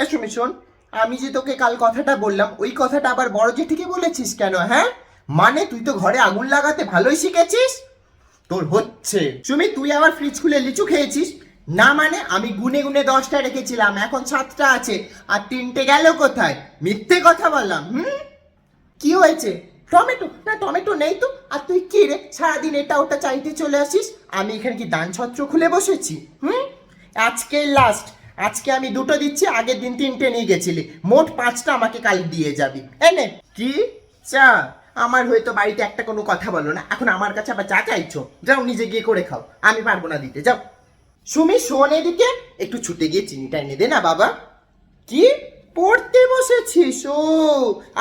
সুমি শোন, আমি যে তোকে কাল কথাটা বললাম ওই কথাটা আবার বড় জেঠিকে বলেছিস কেন? হ্যাঁ, মানে তুই তো ঘরে আগুন লাগাতে ভালোই শিখেছিস। তোর হচ্ছে সুমি, তুই আবার ফ্রিজ খুলে লিচু খেয়েছিস? না মানে আমি গুনে গুনে 10টা রেখেছিলাম, এখন 7টা আছে, আর 3টে গেল কোথায়? মিথ্যে কথা বললাম। কি হয়েছে? টমেটো না, টমেটো নেই তো। আর তুই কি রে সারাদিন এটা ওটা চাইতে চলে আসিস? আমি এখানে কি দান ছত্র খুলে বসেছি? আজকে লাস্ট, আজকে আমি 2টো দিচ্ছি, আগের দিন 3টে নিয়ে গেছিলি, মোট 5টা আমাকে কাল দিয়ে যাবি। এনে কি চা? আমার হয়তো বাড়িতে একটা কোনো কথা বলো না, এখন আমার কাছে আবার চা চাইছো? যাও নিজে গিয়ে করে খাও, আমি পারবো না দিতে, যাও। সুমি শোন এদিকে, একটু ছুটে গিয়ে চিনিটা এনে দে না বাবা। কি পড়তে বসেছিস? ও,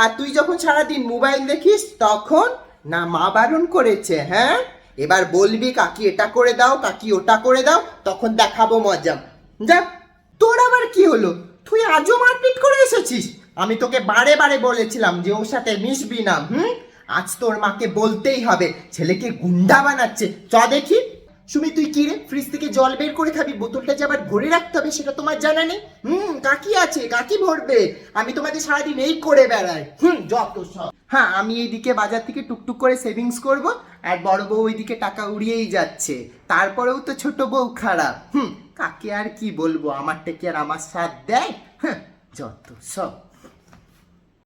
আর তুই যখন সারাদিন মোবাইল দেখিস তখন? না মা বারণ করেছে? হ্যাঁ, এবার বলবি কাকি এটা করে দাও, কাকি ওটা করে দাও, তখন দেখাবো মজা। যা। তোর আবার কি হলো? তুই আজও মারপিট করে এসেছিস? আমি তোকে বারে বারে বলেছিলাম যে ওর সাথে মিশবি না। আজ তোর মাকে বলতেই হবে, ছেলেকে গুন্ডা বানাচ্ছে। চ দেখি। সুমি তুই কি রে, ফ্রিজ থেকে জল বের করে খাবি? বোতলটা যে আবার ভরে রাখতে হবে সেটা তোমার জানা নেই? কাকি আছে, কাকি ভরবে। আমি তোমাদের সারাদিন এই করে বেড়াই। যত সব। হ্যাঁ, আমি এইদিকে বাজার থেকে টুকটুক করে সেভিংস করব, আর বড় বউ ওইদিকে টাকা উড়িয়েই যাচ্ছে। তারপরেও তো ছোট বউ খারাপ। কাকে আর কি বলবো, আমারটা কি আর আমার সাথ দেয়? যত সব।